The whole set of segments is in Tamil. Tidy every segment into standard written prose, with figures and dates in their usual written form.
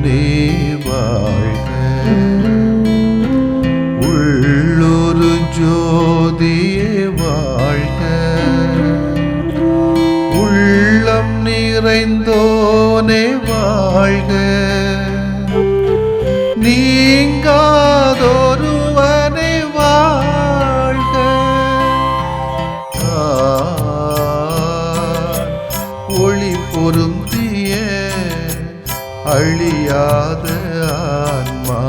நீ வாழ்க. உள்ளொரு ஜோதியே வாழ்க. உள்ளம் நிறைந்தோனே வாழ்க. நீங்காதொருவனை வாழ்க. ஒளி பொருந்திய அழியாத ஆன்மா.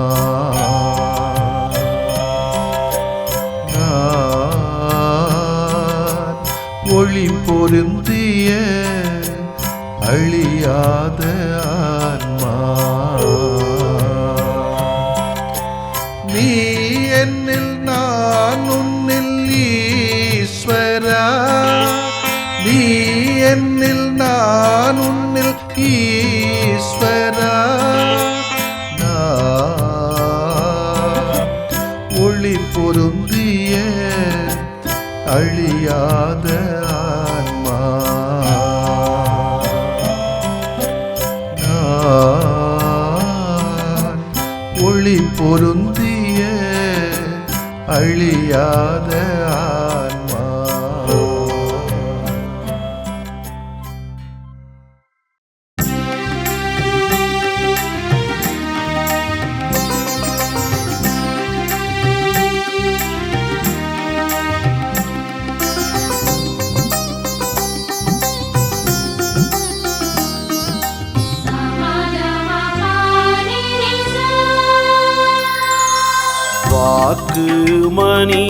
ஒளி பொருந்திய அழியாத ஆன்மா. நீ என்னில் நான் உன்னில் ஈஸ்வரா. நீ என்னில் நான் உன்னில் ஈஸ்வரா. ஒளி பொருந்திய அழியாத ஆன்மா. ஒளி பொருந்திய அழியாத ஆன்மா. வாக்கு மனிதரானார்,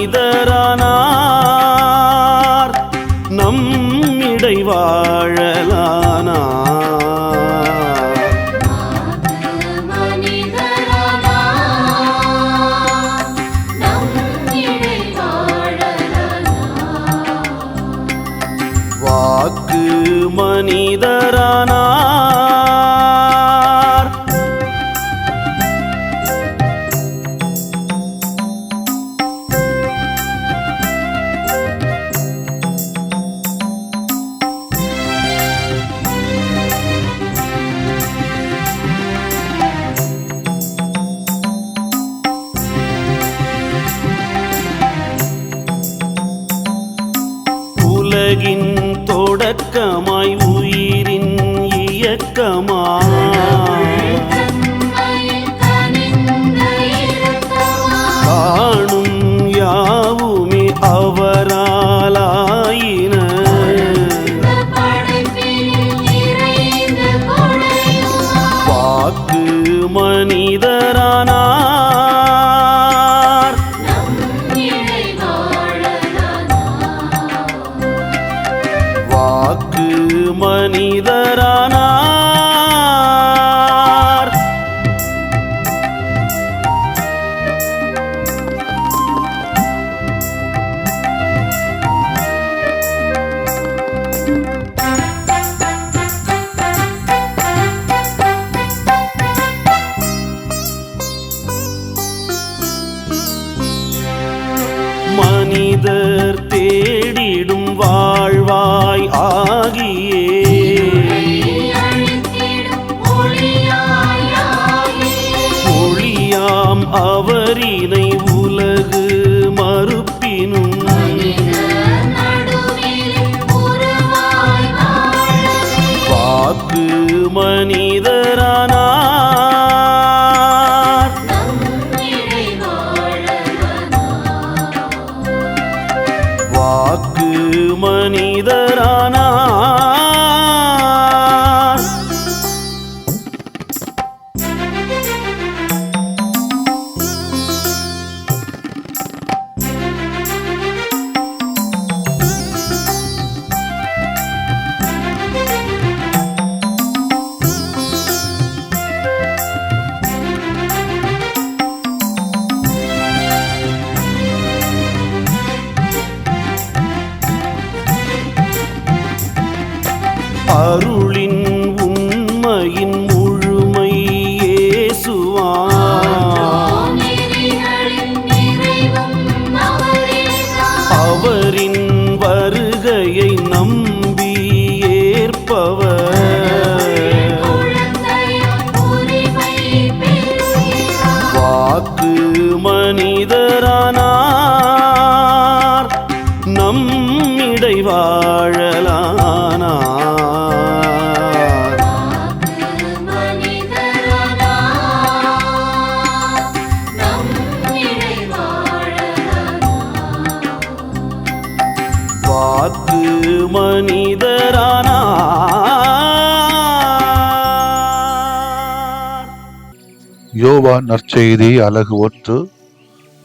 நம்மிடை வாழலானார். வாக்கு மனிதரானார், உலகின் தொடக்கமாய் உயிரின் இயக்கமாய் காணும் யாவுமே அவராலாயின. வாக்கு மனிதரானார், வாக்கு மனிதரானார். மனிதர் தேடிடும் வாழ்வாய் ஆகியே ஒளியாம் அவரினை உலகு மறுப்பினும் வாக்கு மனிதரானார், வாக்கு மனிதரானார். மனிதரானார். யோவான் நற்செய்தி அலகு 1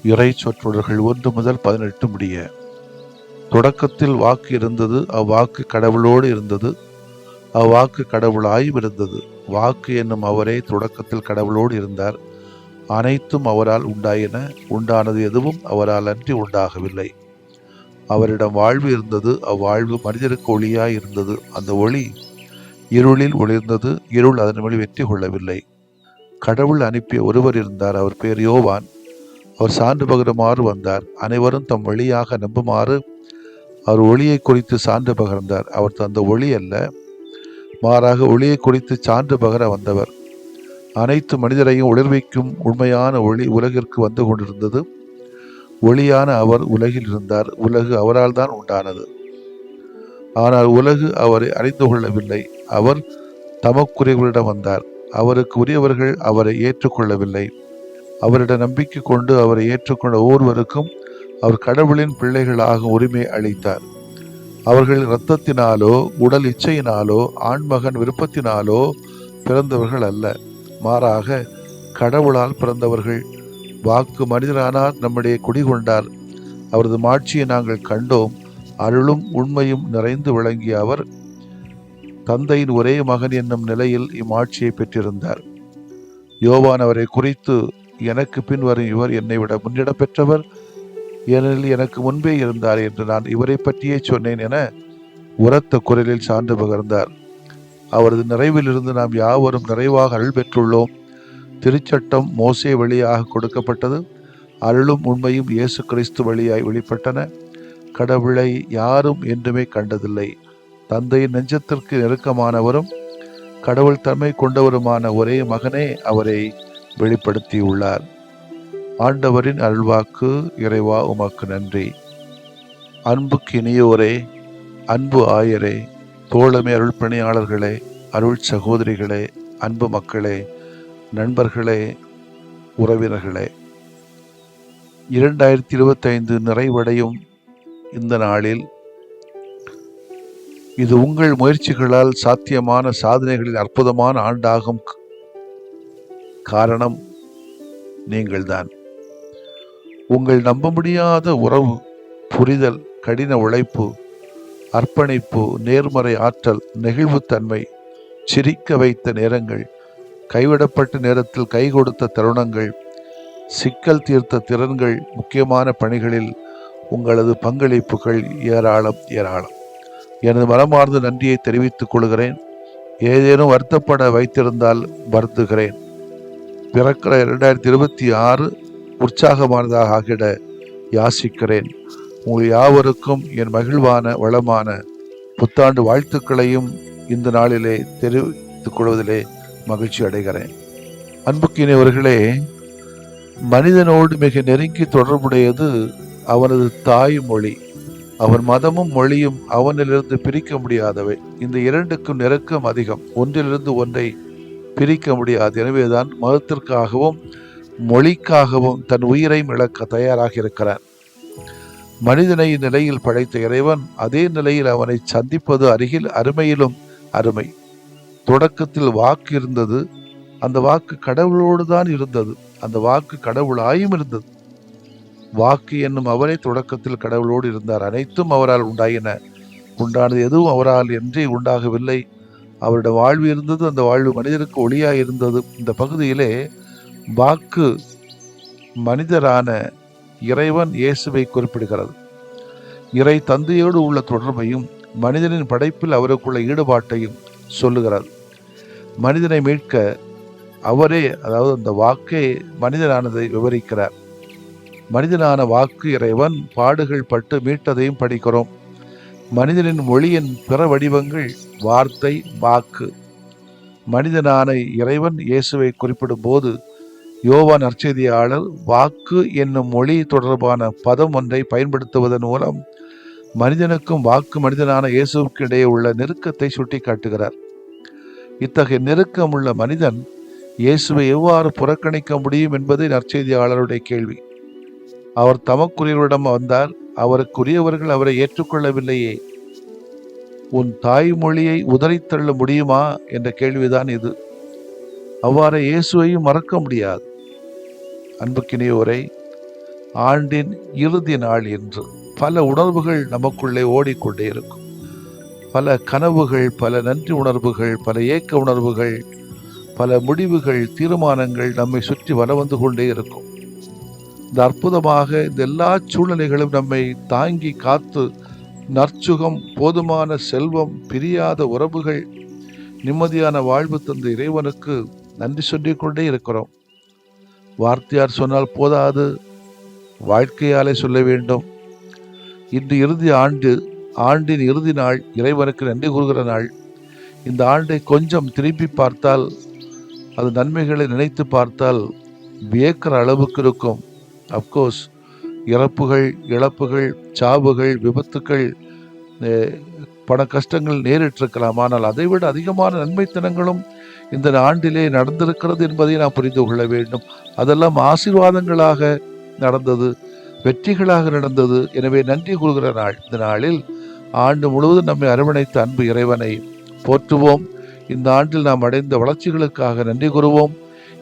இறை சொற்றொடர்கள் 1 முதல் 18 முடிய. தொடக்கத்தில் வாக்கு இருந்தது, அவ்வாக்கு கடவுளோடு இருந்தது, அவ்வாக்கு கடவுளாயும் இருந்தது. வாக்கு என்னும் அவரே தொடக்கத்தில் கடவுளோடு இருந்தார். அனைத்தும் அவரால் உண்டாயின, உண்டானது எதுவும் அவரால் அன்றி உண்டாகவில்லை. அவரிடம் வாழ்வு இருந்தது, அவ்வாழ்வு மனிதருக்கு ஒளியாய் இருந்தது. அந்த ஒளி இருளில் ஒளிர்ந்தது, இருள் அதன் மேல் வெற்றி கொள்ளவில்லை. கடவுள் அனுப்பிய ஒருவர் இருந்தார், அவர் பேர் யோவான். அவர் சான்று பகருமாறு வந்தார், அனைவரும் தம் வழியாக நம்புமாறு அவர் ஒளியை குறித்து சான்று பகர்ந்தார். அவர் தந்த ஒளி அல்ல, மாறாக ஒளியை குறித்து சான்று பகர வந்தவர். அனைத்து மனிதரையும் ஒளிர்விக்கும் உண்மையான ஒளி உலகிற்கு வந்து கொண்டிருந்தது. ஒளியான அவர் உலகில் இருந்தார், உலகு அவரால் தான் உண்டானது. ஆனால் உலகு அவரை அறிந்து கொள்ளவில்லை. அவர் தமக்குரியவரிடம் வந்தார், அவருக்கு உரியவர்கள் அவரை ஏற்றுக்கொள்ளவில்லை. அவரிடம் நம்பிக்கை கொண்டு அவரை ஏற்றுக்கொண்ட ஒவ்வொருவருக்கும் அவர் கடவுளின் பிள்ளைகளாக உரிமை அளித்தார். அவர்கள் இரத்தத்தினாலோ உடல் இச்சையினாலோ ஆண்மகன் விருப்பத்தினாலோ பிறந்தவர்கள் அல்ல, மாறாக கடவுளால் பிறந்தவர்கள். வாக்கு மனிதரானார், நம்முடைய குடிகொண்டார். அவரது மாட்சியை நாங்கள் கண்டோம். அருளும் உண்மையும் நிறைந்து விளங்கிய அவர் தந்தையின் ஒரே மகன் என்னும் நிலையில் இம்மாட்சியை பெற்றிருந்தார். யோவான் அவரை குறித்து, எனக்கு பின் வரும் இவர் என்னை விட முன்னிடம் பெற்றவர், ஏனெனில் எனக்கு முன்பே இருந்தார் என்று நான் இவரை பற்றியே சொன்னேன் என உரத்த குரலில் சான்று பகர்ந்தார். அவரது நிறைவிலிருந்து நாம் யாவரும் நிறைவாக அருள் பெற்றுள்ளோம். திருச்சட்டம் மோசே வழியாக கொடுக்கப்பட்டது, அருளும் உண்மையும் இயேசு கிறிஸ்து வழியாய் வெளிப்பட்டன. கடவுளை யாரும் என்றுமே கண்டதில்லை. தந்தையின் நெஞ்சத்திற்கு நெருக்கமானவரும் கடவுள் தன்மை கொண்டவருமான ஒரே மகனே அவரை வெளிப்படுத்தியுள்ளார். ஆண்டவரின் அருள்வாக்கு. இறைவா உமக்கு நன்றி. அன்புக்கு இனியோரே, அன்பு ஆயரே, தோழமை அருள் பணியாளர்களே, அருள் சகோதரிகளே, அன்பு மக்களே, நண்பர்களே, உறவினர்களே, 2025 நிறைவடையும் இந்த நாளில் இது உங்கள் முயற்சிகளால் சாத்தியமான சாதனைகளின் அற்புதமான ஆண்டாகும். காரணம் நீங்கள்தான். உங்கள் நம்ப முடியாத உறவு, புரிதல், கடின உழைப்பு, அர்ப்பணிப்பு, நேர்மறை ஆற்றல், நெகிழ்வுத்தன்மை, சிரிக்க வைத்த நேரங்கள், கைவிடப்பட்ட நேரத்தில் கை கொடுத்த தருணங்கள், சிக்கல் தீர்த்த திறன்கள், முக்கியமான பணிகளில் உங்களது பங்களிப்புகள் ஏராளம் ஏராளம். எனது மனமார்ந்த நன்றியை தெரிவித்துக் கொள்கிறேன். ஏதேனும் வருத்தப்பட வைத்திருந்தால் வருந்துகிறேன். பிறக்கிற 2026 உற்சாகமானதாக ஆகிட யாசிக்கிறேன். உங்கள் யாவருக்கும் என் மகிழ்வான வளமான புத்தாண்டு வாழ்த்துக்களையும் இந்த நாளிலே தெரிவித்துக் கொள்வதிலே மகிழ்ச்சி அடைகிறேன். அன்புக்கினியவர்களே, மனிதனோடு மிக நெருங்கி தொடர்புடையது அவனது தாய்மொழி. அவன் மதமும் மொழியும் அவனிலிருந்து பிரிக்க முடியாதவை. இந்த இரண்டுக்கும் நெருக்கம் அதிகம். ஒன்றிலிருந்து ஒன்றை பிரிக்க முடியாது. எனவேதான் மதத்திற்காகவும் மொழிக்காகவும் தன் உயிரையும் இழக்க தயாராக இருக்கிறார். மனிதனை நிலையில் படைத்த இறைவன் அதே நிலையில் அவனை சந்திப்பது அருகில், அருமையிலும் அருமை. தொடக்கத்தில் வாக்கு இருந்தது, அந்த வாக்கு கடவுளோடு தான் இருந்தது, அந்த வாக்கு கடவுளாயும் இருந்தது. வாக்கு என்னும் அவரே தொடக்கத்தில் கடவுளோடு இருந்தார். அனைத்தும் அவரால் உண்டாயின, உண்டானது எதுவும் அவரால் என்றே உண்டாகவில்லை. அவருடைய வாழ்வு இருந்தது, அந்த வாழ்வு மனிதருக்கு ஒளியாய் இருந்தது. இந்த பகுதியிலே வாக்கு மனிதரான இறைவன் இயேசுவை குறிப்பிடுகிறது. இறை தந்தையோடு உள்ள தொடர்பையும் மனிதனின் படைப்பில் அவருக்குள்ள ஈடுபாட்டையும் சொல்லுகிறது. மனிதனை மீட்க அவரே, அதாவது அந்த வாக்கே மனிதனானதை விவரிக்கிறார். மனிதனான வாக்கு இறைவன் பாடுகள் பட்டு மீட்டதையும் படிக்கிறோம். மனிதனின் மொழியின் பிற வடிவங்கள் வார்த்தை, வாக்கு. மனிதனான இறைவன் இயேசுவை குறிப்பிடும் போது யோவான் நற்செய்தியாளர் வாக்கு என்னும் மொழி தொடர்பான பதம் ஒன்றை பயன்படுத்துவதன் மூலம் மனிதனுக்கும் வாக்கு மனிதனான இயேசுவுக்கு இடையே உள்ள நெருக்கத்தை சுட்டி காட்டுகிறார். இத்தகைய நெருக்கம் உள்ள மனிதன் இயேசுவை எவ்வாறு புறக்கணிக்க முடியும் என்பது நற்செய்தியாளருடைய கேள்வி. அவர் தமக்குரியவரிடம் வந்தார், அவருக்குரியவர்கள் அவரை ஏற்றுக்கொள்ளவில்லையே. உன் தாய்மொழியை உதறித்தள்ள முடியுமா என்ற கேள்விதான் இது. அவ்வாறு இயேசுவையும் மறக்க முடியாது. அன்புக்கினியோரை, ஆண்டின் இறுதி நாள் என்று பல உணர்வுகள் நமக்குள்ளே ஓடிக்கொண்டே இருக்கும். பல கனவுகள், பல நன்றி உணர்வுகள், பல ஏக்க உணர்வுகள், பல முடிவுகள், தீர்மானங்கள் நம்மை சுற்றி வர வந்து கொண்டே இருக்கும். இந்த அற்புதமாக இந்த எல்லா சூழ்நிலைகளும் நம்மை தாங்கி காத்து நற்சுகம், போதுமான செல்வம், பிரியாத உறவுகள், நிம்மதியான வாழ்வு தந்த இறைவனுக்கு நன்றி சொல்லிக் கொண்டே இருக்கிறோம். வார்த்தையார் சொன்னால் போதாது, வாழ்க்கையாலே சொல்ல வேண்டும். இன்று இறுதி ஆண்டு, ஆண்டின் இறுதி நாள், இறைவனுக்கு நன்றி கூறுகிற நாள். இந்த ஆண்டை கொஞ்சம் திருப்பி பார்த்தால், அது நன்மைகளை நினைத்து பார்த்தால் வியக்கிற அளவுக்கு இருக்கும். அப்கோர்ஸ் இறப்புகள், இழப்புகள், சாவுகள், விபத்துக்கள், பண கஷ்டங்கள் நேரிட்டிருக்கலாம். ஆனால் அதைவிட அதிகமான நன்மைத்தனங்களும் இந்த ஆண்டிலே நடந்திருக்கிறது என்பதை நாம் புரிந்து கொள்ள வேண்டும். அதெல்லாம் ஆசீர்வாதங்களாக நடந்தது, வெற்றிகளாக நடந்தது. எனவே நன்றி கூறுகிற நாள். இந்த நாளில் ஆண்டு முழுவதும் நம்மை அரவணைத்த அன்பு இறைவனை போற்றுவோம். இந்த ஆண்டில் நாம் அடைந்த வளர்ச்சிகளுக்காக நன்றி கூறுவோம்.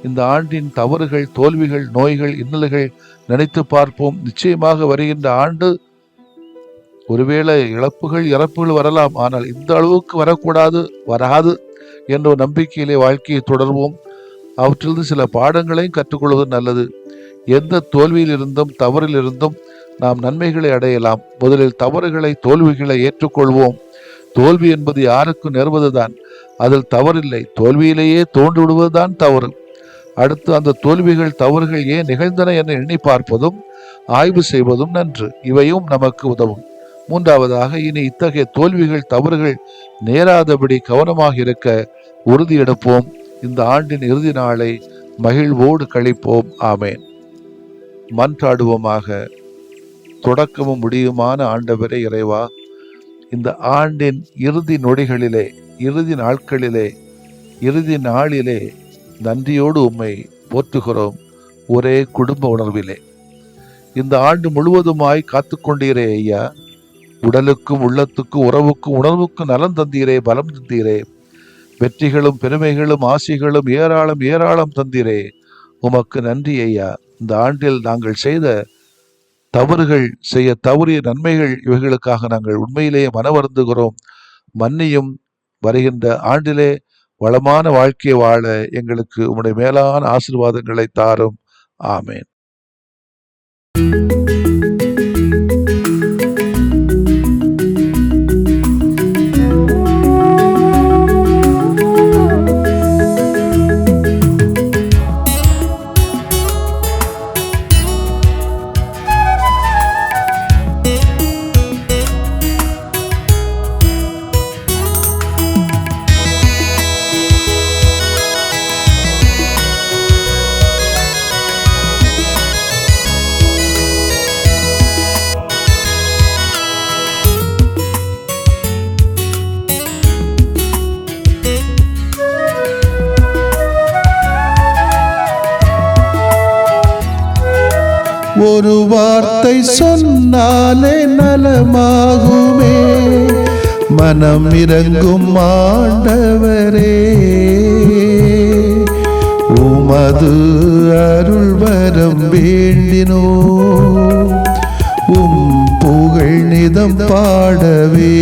இந்த ஆண்டின் தவறுகள், தோல்விகள், நோய்கள், இன்னல்கள் நினைத்து பார்ப்போம். நிச்சயமாக வருகின்ற ஆண்டு ஒருவேளை இழப்புகள், இறப்புகள் வரலாம். ஆனால் இந்த அளவுக்கு வரக்கூடாது, வராது என்ற ஒரு நம்பிக்கையிலே வாழ்க்கையை தொடர்வோம். அவற்றிலிருந்து சில பாடங்களையும் கற்றுக்கொள்வது நல்லது. எந்த தோல்வியிலிருந்தும் தவறிலிருந்தும் நாம் நன்மைகளை அடையலாம். முதலில் தவறுகளை, தோல்விகளை ஏற்றுக்கொள்வோம். தோல்வி என்பது யாருக்கும் நேர்வதுதான், அதில் தவறில்லை. தோல்வியிலேயே தோண்டு விடுவதுதான் தவறு. அடுத்து அந்த தோல்விகள், தவறுகள் ஏன் நிகழ்ந்தன என எண்ணி பார்ப்பதும் ஆய்வு செய்வதும் நன்று. இவையும் நமக்கு உதவும். மூன்றாவதாக, இனி இத்தகைய தோல்விகள், தவறுகள் நேராதபடி கவனமாக இருக்க உறுதி எடுப்போம். இந்த ஆண்டின் இறுதி நாளை மகிழ்வோடு கழிப்போம். ஆமேன். மன்றாடுவோமாக. தொடக்கமும் முடியுமான ஆண்டவரே இறைவா, இந்த ஆண்டின் இறுதி நொடிகளிலே, இறுதி நாட்களிலே, இறுதி நாளிலே நன்றியோடு உம்மை போற்றுகிறோம். ஒரே குடும்ப உணர்விலே இந்த ஆண்டு முழுவதுமாய் காத்து கொண்டீரே ஐயா. உடலுக்கும், உள்ளத்துக்கும், உறவுக்கும், உணர்வுக்கும் நலம் தந்தீரே, பலம் தந்தீரே. வெற்றிகளும், பெருமைகளும், ஆசைகளும் ஏராளம் ஏராளம் தந்தீரே. உமக்கு நன்றி ஐயா. இந்த ஆண்டில் நாங்கள் செய்த தவறுகள், செய்ய தவறிய நன்மைகள், இவைகளுக்காக நாங்கள் உண்மையிலேயே மனவருந்துகிறோம். மன்னியும். வருகின்ற ஆண்டிலே வளமான வாழ்க்கையை வாழ எங்களுக்கு உம்முடைய மேலான ஆசீர்வாதங்களை தாரும். ஆமேன். ஒரு வார்த்தை சொன்னாலே நலமாகுமே, மனம் இறங்கும் ஆண்டவரே. உமது அருள் வரம் வேண்டினோ, உம் புகழ் நிதம் பாடவே.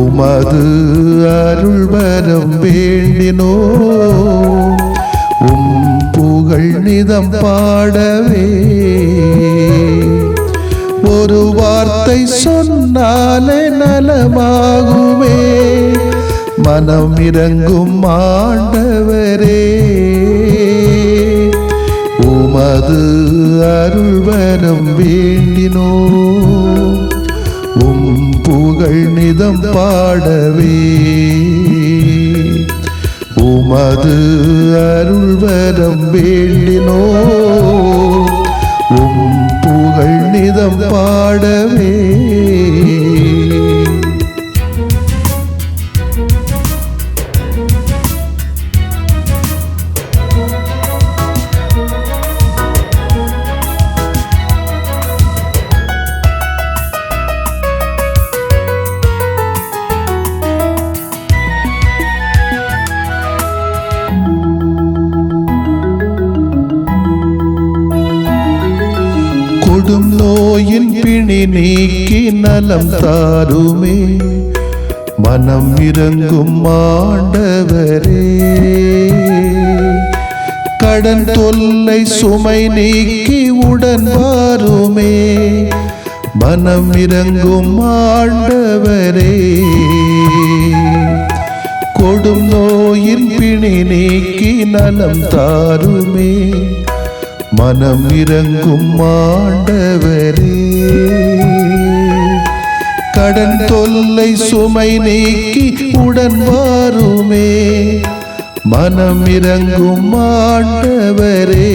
உமது அருள் வரம் வேண்டினோ, உம் புகழ் நிதம் பாடவே. ஒரு வார்த்தை சொன்னாலே நலமாகுமே, மனம் இறங்கும் ஆண்டவரே. உமது அருள் வரம் வேண்டினோ, உம் புகழ் நிதம் பாடவே. உமது அருள் வரம் வேண்டினோ, உம் புகழ் நிதம் பாடவே. நோயின் பிணி நீக்கி நலம் தாருமே மனம் இறங்கும் ஆண்டவரே. கடன் தொல்லை சுமை நீக்கி உடன் வாருமே மனம் இறங்கும் ஆண்டவரே. கொடும் நோயின் பிணி நீக்கி நலம் தாருமே மனம் இறங்கும் ஆண்டவரே. கடன் தொல்லை சுமை நீக்கி உடன் வாருமே மனம் இறங்கும் ஆண்டவரே.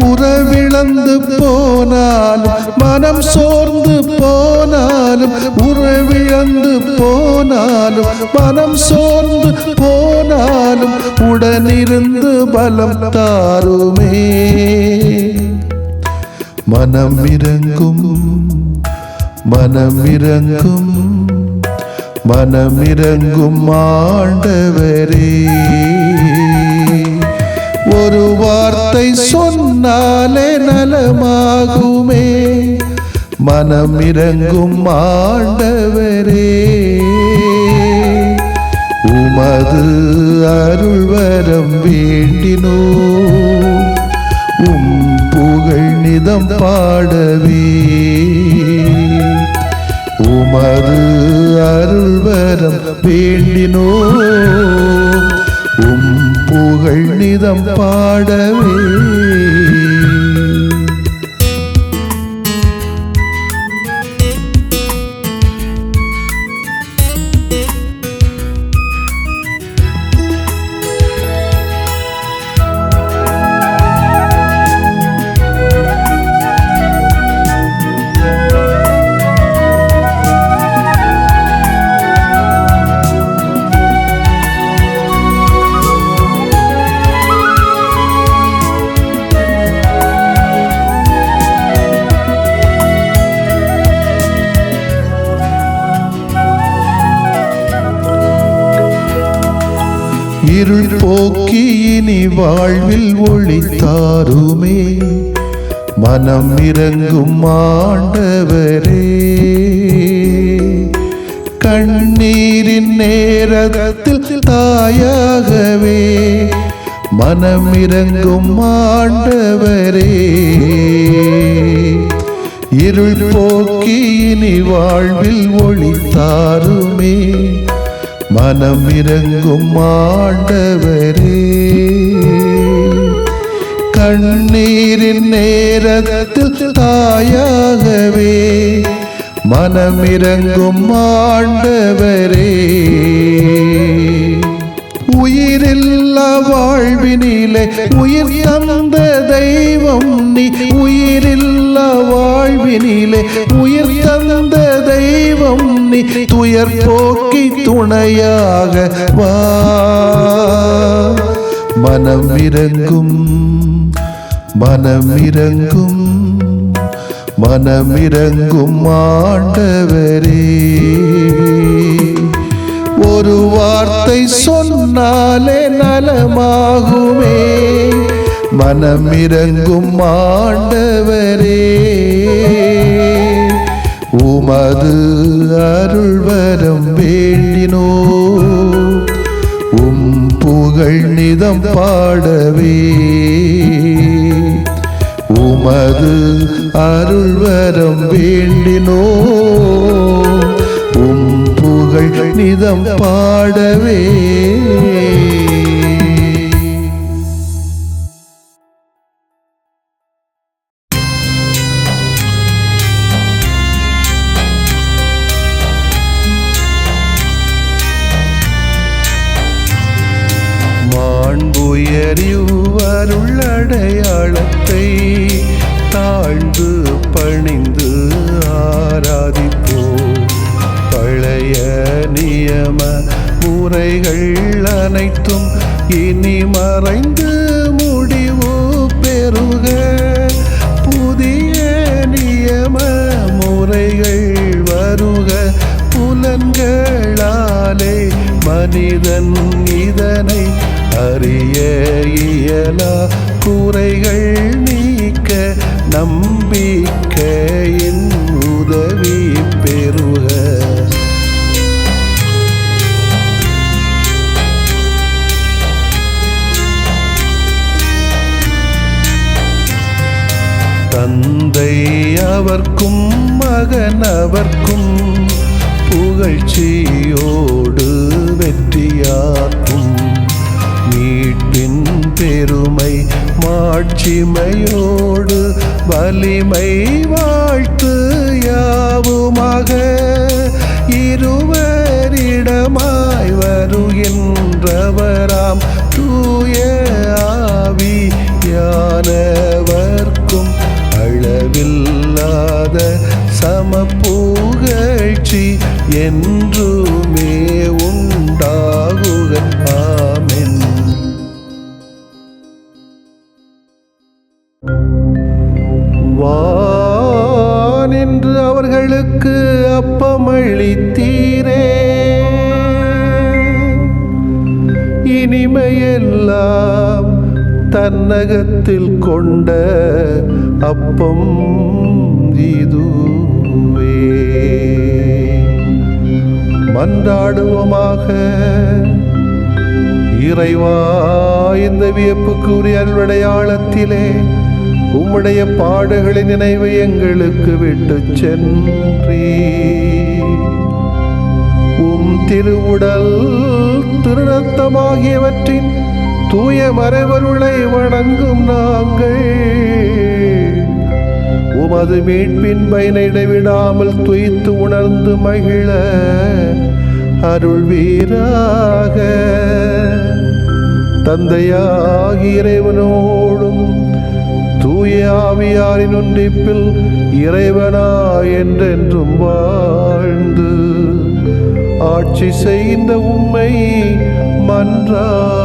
உறவிழந்து போனாலும் மனம் சோர்ந்து போனாலும் உறவிழந்து போனாலும் மனம் சோர்ந்து போனாலும் உடனிருந்து பலம் தாருமே மனம் இறங்கும் மனம் இறங்கும் மனம் இறங்கும் ஆண்டவரே. ஒரு வார்த்தை சொன்னாலே நலமாகுமே மனம் இறங்கும் ஆண்டவரே. உமது அருள் வரம் வேண்டினோ உம் புகழ் நிதம் பாடவே. உமது அருள் வரம் வேண்டினோ உம் புகழ் நிதம் பாடவே. இருள் போக்கி இனி வாழ்வில் ஒளி தாருமே மனம் இறங்கும் ஆண்டவரே. கண்ணீரின் நேரத்தில் தாயாகவே மனம் இறங்கும் ஆண்டவரே. இருள் போக்கி இனி வாழ்வில் ஒளி தாருமே மனம் இறங்கும் ஆண்டவரே. கண்ணீரின் நேரத்தில் தாயாகவே மனம் இறங்கும் ஆண்டவரே. உயிரில்லா வாழ்வினிலே உயிர் தந்த தெய்வம் நீ. உயிரில்லா வாழ்வினிலே உயிர் தந்த தெய்வம் நீ. துயர் போக்கி துணையாக வா மனம் இறங்கும் மனம் இறங்கும் மனம் இறங்கும் ஆண்டவரே. ஒரு வார்த்தை சொன்னாலே நலமாகுமே மனம் இறங்கும் ஆண்டவரே. உமது அருள் வரம் வேண்டினோ உம் புகழ் நிதம் பாடவே. உமது அருள் வரம் வேண்டினோ உம் புகழ் நிதம் பாடவே. மாண்புயரிவருள் அடையாளத்தை தாழ்ந்து பணிந்து ஆராதிப்போ. பழைய நியம முறைகள் அனைத்தும் இனி மறைந்து முடிவு பெறுக. புதிய நியம முறைகள் வருக. புலன்களாலே மனிதன் இதனை அறிய இயலா. குறைகள் நீக்க நம்பிக்கையின் உதவி பெறுக. தந்தை அவர்க்கும் மகன் அவர்க்கும் புகழ்ச்சியோடு வெற்றியாக்கும். மீட்பின் பெருமை மாட்சிமையோடு வலிமை வாழ்த்து யாவுமாக. இருவரிடமாய் வருகின்றவராம் தூய ஆவியானவர்க்கும் அளவில்லாத சமப்புகழ்ச்சி என்றுமே உண்டாகுக. ஆமென். வானின்று அவர்களுக்கு அப்பமளித்தீரே, இனிமையெல்லாம் தன்னகத்தில் கொண்ட அப்பம் இதுவே. மன்றாடுவோமாக. இறைவா, இந்த வியப்புக்குரிய அருளடையாளத்திலே உம்முடைய பாடுகளின் நினைவை எங்களுக்கு விட்டு சென்றீ. உம் திருவுடல் திருநத்தமாகியவற்றின் தூய மறைபொருளை வணங்கும் நாங்கள் உமது மீட்பின் பயனை இடைவிடாமல் துய்த்து உணர்ந்து மகிழ அருள்வீராக. தந்தையாகிய இறைவனோடும் தூய ஆவியாரின் ஒன்றிப்பில் இறைவனா என்றென்றும் வாழ்ந்து ஆட்சி செய்கின்ற உம்மை மன்றாடுகிறோம்.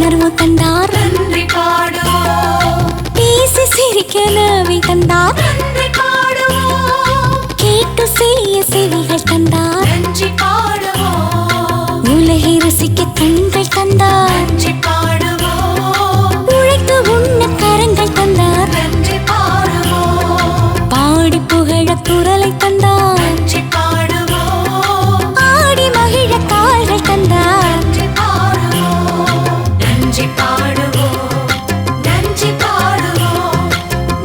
உணர்வு தந்தார், நன்றி பாடுவோம். பேசி சிரிக்க நாவை தந்தார், நன்றி பாடுவோம். கேட்டு செய்ய செவிகள் தந்தார், நன்றி பாடுவோம். உலகை ரசிக்க கண்கள் தந்தார், நன்றி பாடுவோம். உழைத்து உண்ண கரங்கள் தந்தார், நன்றி பாடுவோம். பாடி புகழ குரலை தந்தார், நன்றி பாடுவோம். ஆடி மகிழ கால்கள் தந்தார், நன்றி பாடுவோம். நன்றி பாடுவோம், நன்றி பாடுவோம்,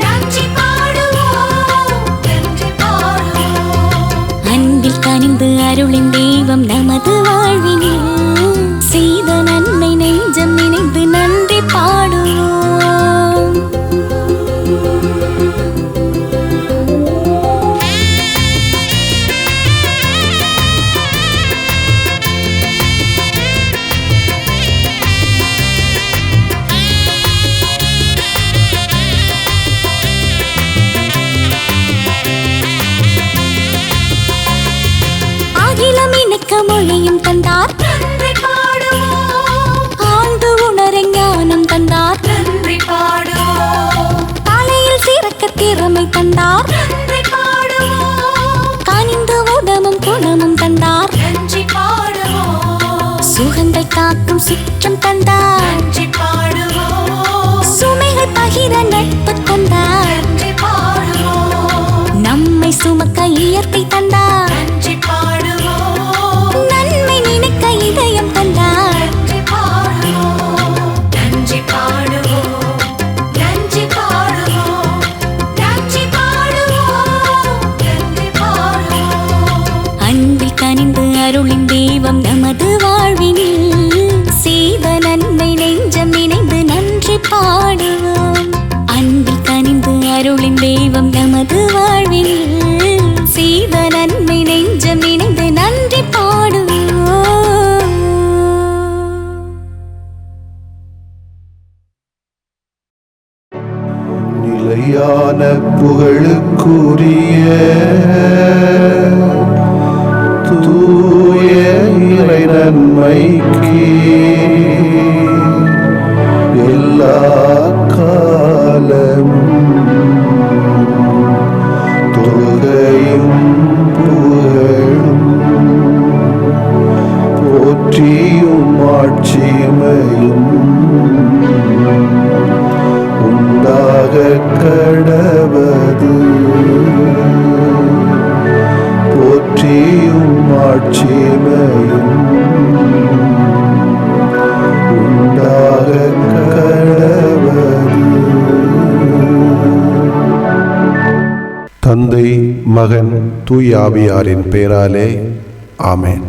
நன்றி பாடுவோம், நன்றி பாடுவோம். அன்பில் கனிந்து அருளின் தெய்வம் நமது வாழ்வினில் செய்த நன்மை நெஞ்சம் நினைந்து நன்றி பாடுவோம். அகிலம் இணைக்க மொழியும் தந்தார், நன்றி பாடுவோம். ஆழ்ந்து உணர ஞானம் தந்தார், நன்றி பாடுவோம். தலையில் சிறக்க திறமை தந்தார், நன்றி பாடுவோம். கனிந்து உடமும் குணமும் தந்தார், நன்றி பாடுவோம். சுகங்கள் காக்கும் சிற்றம் தந்தார், நன்றி பாடுவோம். சுமைகள் பகிர நட்பு தந்தார், நன்றி பாடுவோம். நம்மை சுமக்க இயற்கை தந்தார், நன்றி பாடுவோம். நன்மை நினைக்க இதயம் தந்தார், நன்றி பாடுவோம். நன்றி பாடுவோம், நன்றி பாடுவோம், நன்றி பாடுவோம், நன்றி பாடுவோம். அன்பில் கனிந்து அருளின் தெய்வம் நமது வாழ்வினில் செய்த நன்மை நெஞ்சம் நினைந்து நன்றி பாடுவோம். அன்பில் கனிந்து அருளின் தெய்வம் நமது வாழ்வினில் செய்த நன்மை நெஞ்சம் நினைந்து நன்றி பாடுவோம். நிலையான புகழுக்குரிய தூய இறை நன்மைக்கு எல்லா காலமும் தொழுகையும் புகழும் போற்றியும் ஆட்சிமையும் உண்டாக கடவது. போற்றியும் ஆட்சிமையும் உண்டாக கடவது. தந்தை, மகன், தூய ஆவியாரின் பெயராலே ஆமென்.